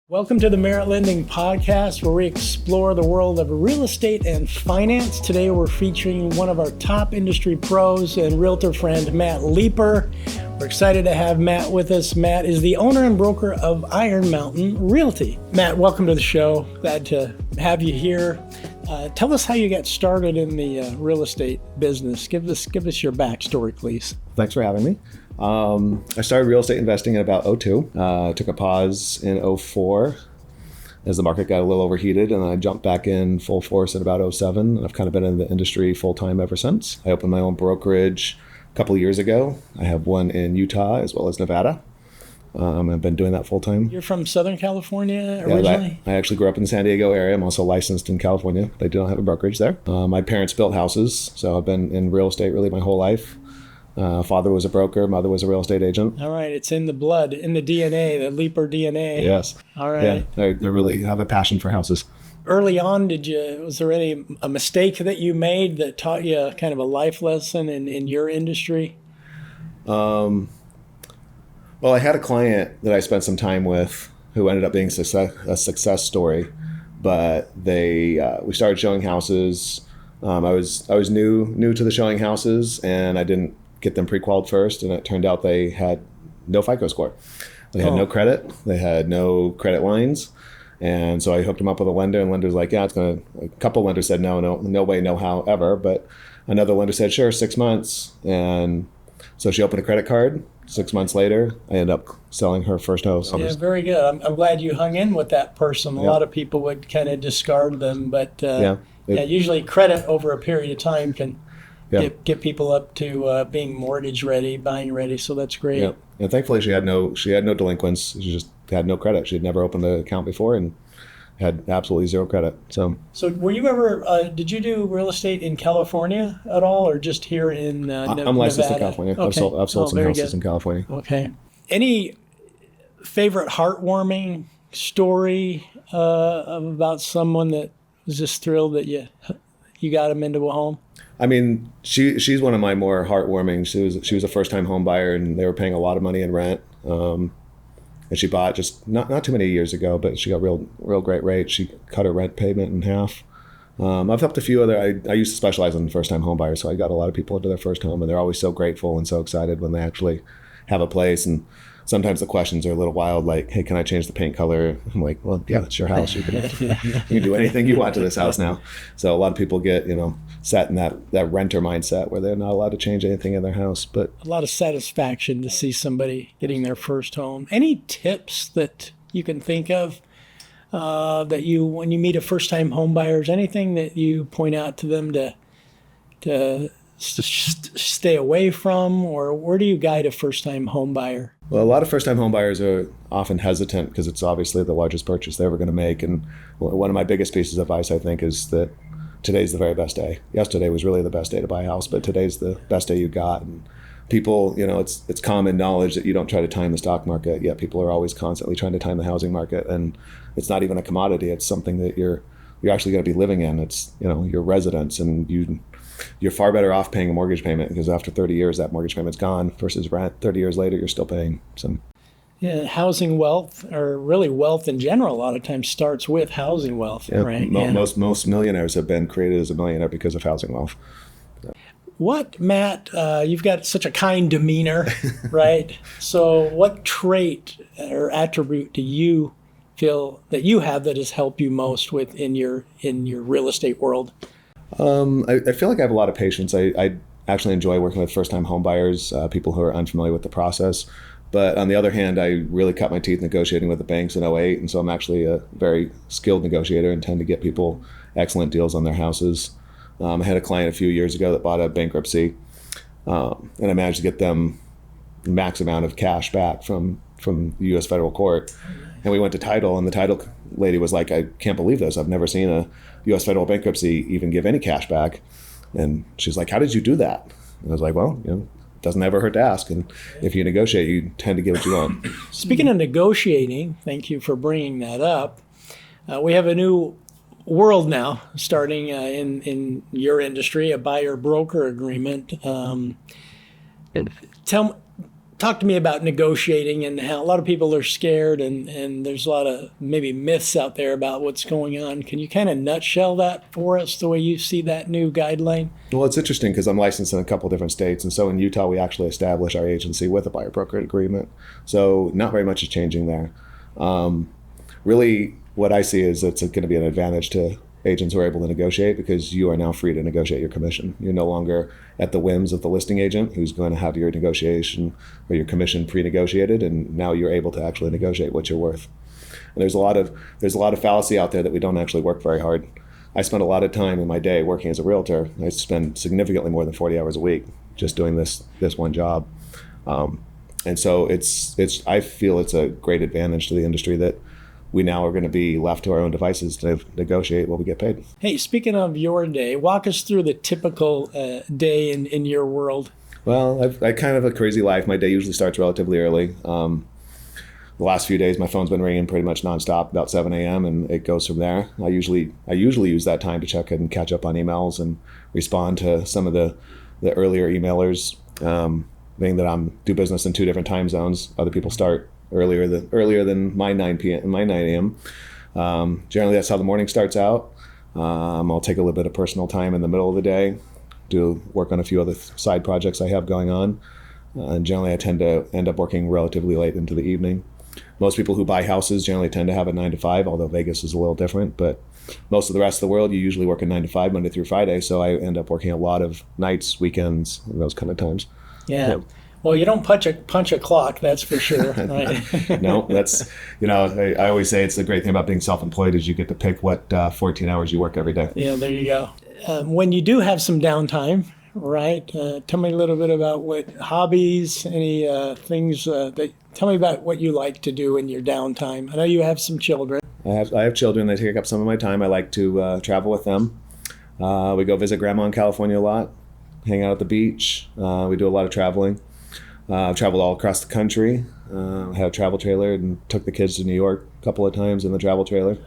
Welcome to the Merit Lending Podcast, where we explore the world of real estate and finance. Today, we're featuring one of our top industry pros and realtor friend, Matt Leeper. We're excited to have Matt with us. Matt is the owner and broker of Iron Mountain Realty. Matt, welcome to the show. Glad to have you here. Tell us how you got started in the real estate business. Give us your backstory, please. Thanks for having me. I started real estate investing in about 2002. Took a pause in 2004 as the market got a little overheated, and then I jumped back in full force in about 2007. And I've kind of been in the industry full time ever since. I opened my own brokerage a couple of years ago. I have one in Utah as well as Nevada. I've been doing that full time. You're from Southern California originally? Yeah, I actually grew up in the San Diego area. I'm also licensed in California. They don't have a brokerage there. My parents built houses, so I've been in real estate really my whole life. Father was a broker, mother was a real estate agent. All right, it's in the blood, in the DNA, the Leeper DNA. Yes. All right. Yeah, they really have a passion for houses. Early on, was there a mistake that you made that taught you kind of a life lesson in your industry? Well, I had a client that I spent some time with who ended up being a success story, but we started showing houses. I was new to the showing houses, and I didn't get them pre-qualified first, and it turned out they had no FICO score. They had no credit. They had no credit lines. And so I hooked them up with a lender, and lender's like, a couple lenders said no way, no how ever. But another lender said, sure, 6 months. And so she opened a credit card. 6 months later, I ended up selling her first house. Yeah, very good. I'm glad you hung in with that person. A lot of people would kind of discard them, but usually credit over a period of time can get people up to being mortgage ready, buying ready. So that's great. Yeah, and thankfully she had no delinquents. She just had no credit. She had never opened an account before and had absolutely zero credit. So were you ever? Did you do real estate in California at all, or just here in Nevada? I'm licensed in California. Okay. I've sold some houses in California. Okay. Any favorite heartwarming story about someone that was just thrilled that you got them into a home? I mean, she's one of my more heartwarming. She was a first time home buyer, and they were paying a lot of money in rent. And she bought just not too many years ago, but she got real great rate. She cut her rent payment in half. I've helped a few other. I used to specialize in first time home buyers, so I got a lot of people into their first home, and they're always so grateful and so excited when they actually have a place. And sometimes the questions are a little wild, like, hey, can I change the paint color? I'm like, well, yeah, it's your house. You can do anything you want to this house now. So a lot of people get, set in that renter mindset where they're not allowed to change anything in their house. But a lot of satisfaction to see somebody getting their first home. Any tips that you can think of that when you meet a first time home buyers, anything that you point out to them to stay away from, or where do you guide a first time home buyer? Well, a lot of first-time home buyers are often hesitant because it's obviously the largest purchase they're ever going to make. And one of my biggest pieces of advice, I think, is that today's the very best day. Yesterday was really the best day to buy a house, but today's the best day you got. And people, it's common knowledge that you don't try to time the stock market, yet people are always constantly trying to time the housing market. And it's not even a commodity. It's something that you're actually going to be living in. It's, your residence, and you're far better off paying a mortgage payment because after 30 years, that mortgage payment's gone versus rent. 30 years later, you're still paying some. Yeah, housing wealth, or really wealth in general, a lot of times starts with housing wealth, right? Most millionaires have been created as a millionaire because of housing wealth. What, Matt, you've got such a kind demeanor, right? So what trait or attribute do you feel that you have that has helped you most in your real estate world? I feel like I have a lot of patience. I actually enjoy working with first-time home buyers, people who are unfamiliar with the process. But on the other hand, I really cut my teeth negotiating with the banks in 2008, and so I'm actually a very skilled negotiator and tend to get people excellent deals on their houses. I had a client a few years ago that bought a bankruptcy, and I managed to get them the max amount of cash back from the U.S. federal court. And we went to title, and the title lady was like, I can't believe this. I've never seen a U.S. federal bankruptcy even give any cash back. And she's like, how did you do that? And I was like, well, it doesn't ever hurt to ask. And if you negotiate, you tend to get what you want. Speaking of negotiating, thank you for bringing that up. We have a new world now starting in your industry, a buyer-broker agreement. talk to me about negotiating and how a lot of people are scared and there's a lot of maybe myths out there about what's going on. Can you kind of nutshell that for us the way you see that new guideline? Well, it's interesting because I'm licensed in a couple different states. And so in Utah, we actually established our agency with a buyer broker agreement. So not very much is changing there. Really, what I see is it's going to be an advantage to agents who are able to negotiate because you are now free to negotiate your commission. You're no longer at the whims of the listing agent who's going to have your negotiation or your commission pre-negotiated, and now you're able to actually negotiate what you're worth. And there's a lot of fallacy out there that we don't actually work very hard. I spend a lot of time in my day working as a realtor. I spend significantly more than 40 hours a week just doing this one job. And so I feel it's a great advantage to the industry that we now are going to be left to our own devices to negotiate what we get paid. Hey, speaking of your day, walk us through the typical day in your world. Well, I kind of have a crazy life. My day usually starts relatively early. The last few days, my phone's been ringing pretty much nonstop, about 7 a.m., and it goes from there. I usually use that time to check and catch up on emails and respond to some of the earlier emailers, being that I do business in 2 different time zones. Other people start earlier than my 9 a.m. Generally, that's how the morning starts out. I'll take a little bit of personal time in the middle of the day, do work on a few other side projects I have going on. And generally, I tend to end up working relatively late into the evening. Most people who buy houses generally tend to have a 9 to 5, although Vegas is a little different. But most of the rest of the world, you usually work a 9 to 5, Monday through Friday. So I end up working a lot of nights, weekends, those kind of times. Yeah. Well, you don't punch a clock, that's for sure. Right? No, that's, I always say it's the great thing about being self-employed is you get to pick what 14 hours you work every day. Yeah, there you go. When you do have some downtime, right, tell me a little bit about what hobbies, any things, tell me about what you like to do in your downtime. I know you have some children. I have children. They take up some of my time. I like to travel with them. We go visit Grandma in California a lot, hang out at the beach. We do a lot of traveling. I've traveled all across the country. Had a travel trailer and took the kids to New York a couple of times in the travel trailer.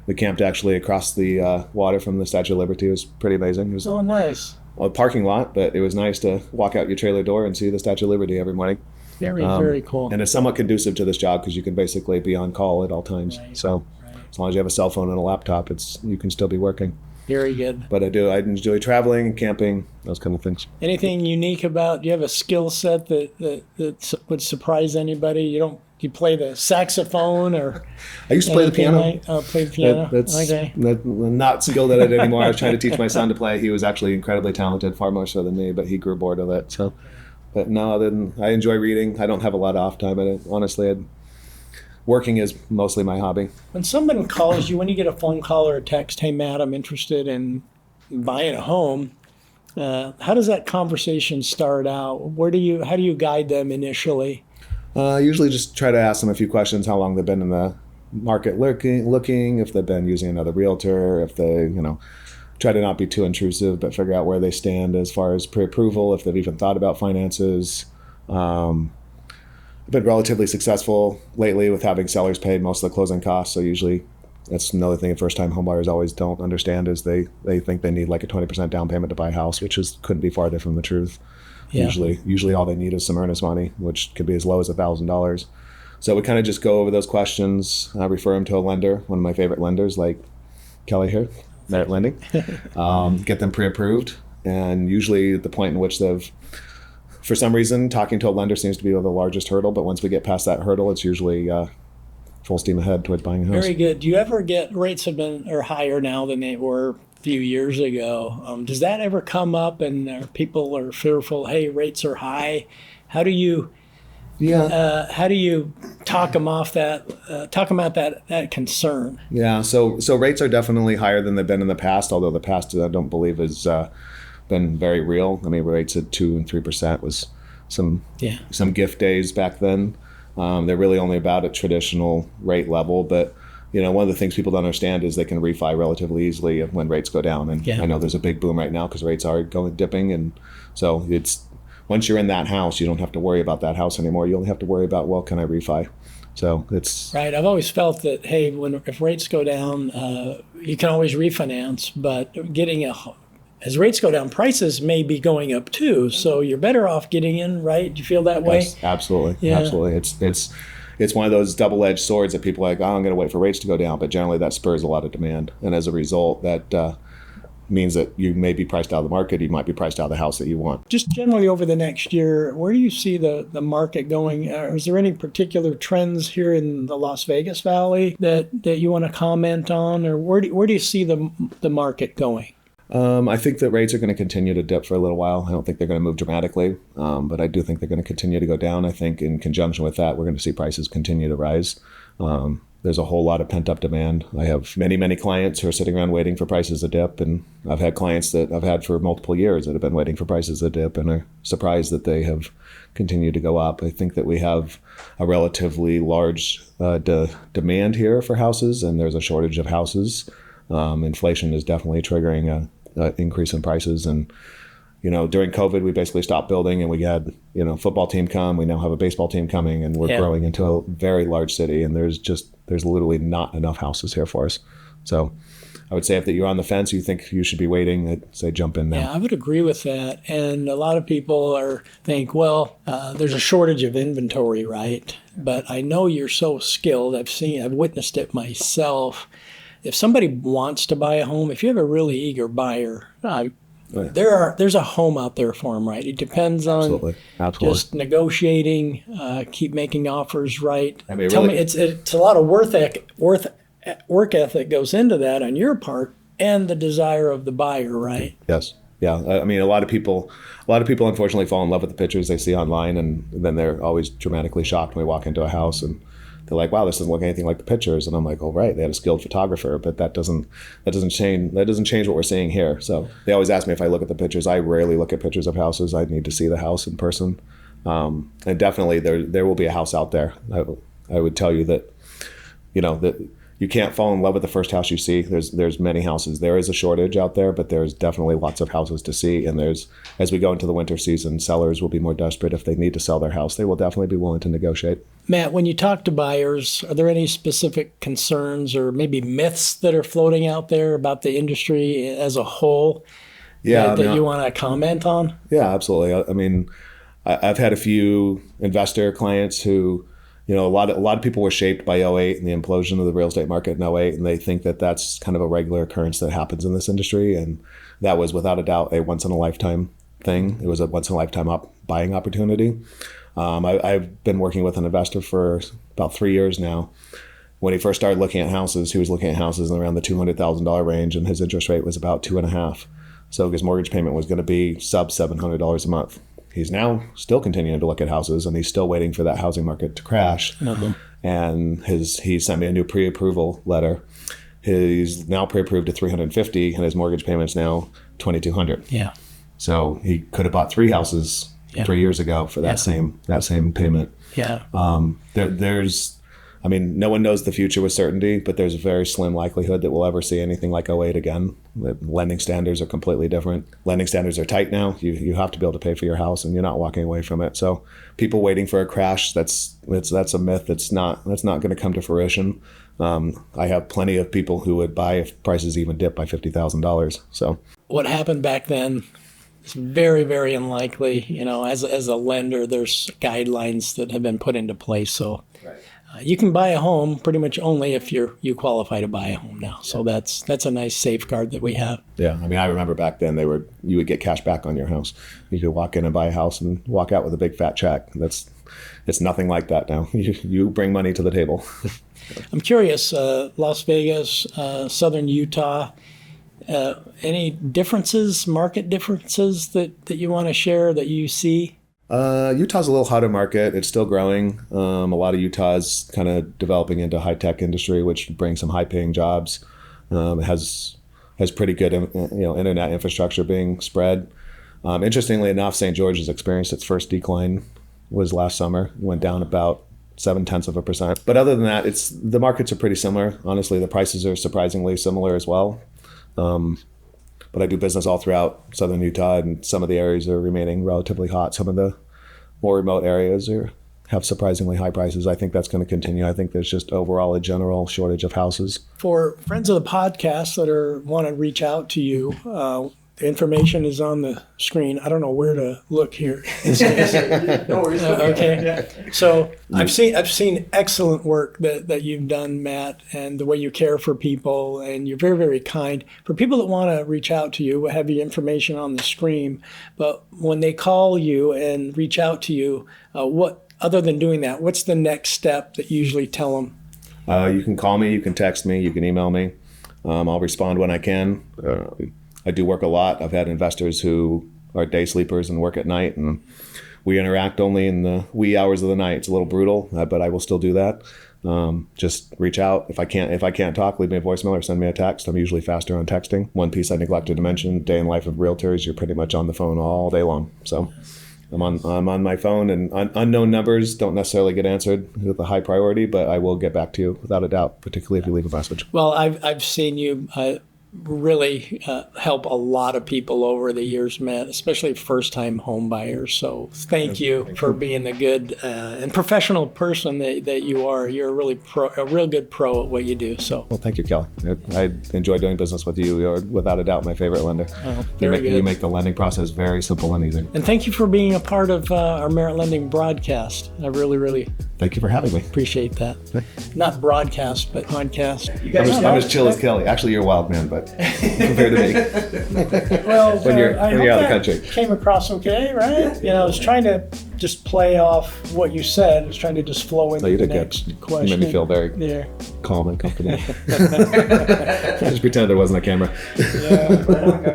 We camped actually across the water from the Statue of Liberty. It was pretty amazing. It was nice. A parking lot, but it was nice to walk out your trailer door and see the Statue of Liberty every morning. Very cool. And it's somewhat conducive to this job because you can basically be on call at all times. Right. So as long as you have a cell phone and a laptop, you can still be working. Very good. But I enjoy traveling and camping, those kind of things. Anything unique about, do you have a skill set that would surprise anybody? You play the saxophone or? I used to play the piano. Play the piano. That's okay. Not skilled at it anymore. I was trying to teach my son to play. He was actually incredibly talented, far more so than me, but he grew bored of it. So, but no, I enjoy reading. I don't have a lot of off time at it. Honestly, working is mostly my hobby. When someone calls you, when you get a phone call or a text, hey, Matt, I'm interested in buying a home, how does that conversation start out? How do you guide them initially? Usually just try to ask them a few questions, how long they've been in the market looking, if they've been using another realtor, if they, try to not be too intrusive, but figure out where they stand as far as pre-approval, if they've even thought about finances. I've been relatively successful lately with having sellers paid most of the closing costs. So usually that's another thing first-time homebuyers always don't understand is they think they need like a 20% down payment to buy a house, which couldn't be farther from the truth. Yeah. Usually all they need is some earnest money, which could be as low as $1,000. So we kind of just go over those questions, refer them to a lender, one of my favorite lenders like Kelly here, Merit Lending, get them pre-approved. And usually at the point in which for some reason, talking to a lender seems to be the largest hurdle, but once we get past that hurdle, it's usually full steam ahead towards buying a house. Very good. Do you ever get rates are higher now than they were a few years ago? Does that ever come up and people are fearful, hey, rates are high? How do you talk them out that concern? Yeah, so rates are definitely higher than they've been in the past, although the past I don't believe has been very real. I mean, rates at 2% and 3% was some gift days back then. They're really only about a traditional rate level, but one of the things people don't understand is they can refi relatively easily when rates go down. And I know there's a big boom right now because rates are dipping, and so it's once you're in that house, you don't have to worry about that house anymore. You only have to worry about, well, can I refi? So it's right. I've always felt that, hey, if rates go down, you can always refinance, but getting as rates go down, prices may be going up too. So you're better off getting in, right? Do you feel that way? Yes, absolutely. Yeah. Absolutely. It's one of those double-edged swords that people are like, oh, I'm going to wait for rates to go down. But generally that spurs a lot of demand. And as a result, that means that you may be priced out of the market. You might be priced out of the house that you want. Just generally over the next year, where do you see the market going? Is there any particular trends here in the Las Vegas Valley that you want to comment on? Or where do you see the market going? I think that rates are going to continue to dip for a little while. I don't think they're going to move dramatically, but I do think they're going to continue to go down. I think in conjunction with that, we're going to see prices continue to rise. There's a whole lot of pent-up demand. I have many, many clients who are sitting around waiting for prices to dip, and I've had clients that I've had for multiple years that have been waiting for prices to dip and are surprised that they have continued to go up. I think that we have a relatively large demand here for houses, and there's a shortage of houses. Inflation is definitely triggering an increase in prices. And, during COVID, we basically stopped building, and we had, football team come. We now have a baseball team coming, and we're growing into a very large city. And there's literally not enough houses here for us. So I would say if you're on the fence, you think you should be waiting, I'd say jump in now. Yeah, I would agree with that. And a lot of people think, there's a shortage of inventory, right? But I know you're so skilled. I've witnessed it myself. If somebody wants to buy a home, if you have a really eager buyer, there's a home out there for them, right? It depends on Absolutely. just negotiating, keep making offers, right? Tell me, it's a lot of work ethic goes into that on your part, and the desire of the buyer, right? Yes. Yeah. A lot of people unfortunately fall in love with the pictures they see online, and then they're always dramatically shocked when we walk into a house and they're like, wow, this doesn't look anything like the pictures. And I'm like, oh, right, they had a skilled photographer, but that doesn't change what we're seeing here. So they always ask me if I look at the pictures. I rarely look at pictures of houses. I need to see the house in person. And definitely there will be a house out there. I would tell you that, that you can't fall in love with the first house you see. There's many houses. There is a shortage out there, but there's definitely lots of houses to see. And as we go into the winter season, sellers will be more desperate. If they need to sell their house, they will definitely be willing to negotiate. Matt, when you talk to buyers, are there any specific concerns or maybe myths that are floating out there about the industry as a whole that you want to comment on? Yeah, absolutely. I've had a few investor clients who, a lot of people were shaped by '08 and the implosion of the real estate market in '08, and they think that that's kind of a regular occurrence that happens in this industry. And that was without a doubt a once-in-a-lifetime thing. It was a once-in-a-lifetime buying opportunity. I've been working with an investor for about 3 years now. When he first started looking at houses, he was looking at houses in around the $200,000 range, and his interest rate was about 2.5%. So his mortgage payment was going to be sub $700 a month. He's now still continuing to look at houses, and he's still waiting for that housing market to crash. Mm-hmm. And he sent me a new pre-approval letter. He's now pre-approved to $350,000, and his mortgage payment's now $2,200. Yeah. So he could have bought 3 houses 3 years ago for that same payment. Yeah. No one knows the future with certainty, but there's a very slim likelihood that we'll ever see anything like '08 again. The lending standards are completely different. Lending standards are tight now. You have to be able to pay for your house, and you're not walking away from it. So people waiting for a crash, that's a myth. That's not going to come to fruition. I have plenty of people who would buy if prices even dip by $50,000. So what happened back then? It's very, very unlikely. As a lender, there's guidelines that have been put into place. So you can buy a home pretty much only if you qualify to buy a home now. So that's a nice safeguard that we have. Yeah, I remember back then you would get cash back on your house. You could walk in and buy a house and walk out with a big fat check. It's nothing like that now. You bring money to the table. I'm curious, Las Vegas, Southern Utah. Any differences, market differences that you want to share that you see? Utah's a little hotter market. It's still growing. A lot of Utah's kind of developing into high-tech industry, which brings some high-paying jobs. It has pretty good internet infrastructure being spread. Interestingly enough, St. George has experienced its first decline was last summer. It went down about 0.7%. But other than that, the markets are pretty similar. Honestly, the prices are surprisingly similar as well. But I do business all throughout southern Utah, and some of the areas are remaining relatively hot. Some of the more remote areas have surprisingly high prices. I think that's going to continue. I think there's just overall a general shortage of houses. For friends of the podcast that want to reach out to you, The information is on the screen. I don't know where to look here. No worries. Okay. Yeah. So I've seen excellent work that you've done, Matt, and the way you care for people, and you're very, very kind. For people that want to reach out to you, we'll have your information on the screen. But when they call you and reach out to you, what other than doing that, what's the next step that you usually tell them? You can call me, you can text me, you can email me. I'll respond when I can. I do work a lot. I've had investors who are day sleepers and work at night, and we interact only in the wee hours of the night. It's a little brutal, but I will still do that. Just reach out. If I can't talk, leave me a voicemail or send me a text. I'm usually faster on texting. One piece I neglected to mention: day in life of realtors, you're pretty much on the phone all day long. So I'm on my phone, and unknown numbers don't necessarily get answered with a high priority, but I will get back to you without a doubt, particularly if you leave a message. Well, I've seen you really help a lot of people over the years, Matt, especially first-time home buyers. So thank you for being the good and professional person that you are. You're a real good pro at what you do. So Well, thank you, Kelly. I enjoy doing business with you. You're without a doubt my favorite lender. Oh, very good. You make the lending process very simple and easy. And thank you for being a part of our Merit Lending broadcast. I really, really Thank you for having me. appreciate that. Not broadcast, but podcast. I'm as chill as Kelly. Actually, you're a wild man, but compared to me. Well, When you're I out of hope the that country. came across okay, right? You know, I was trying to just play off what you said. I was trying to just flow into No, you the did good. next You question. made me feel very Yeah. calm and comfortable. Just pretend there wasn't a camera. Yeah.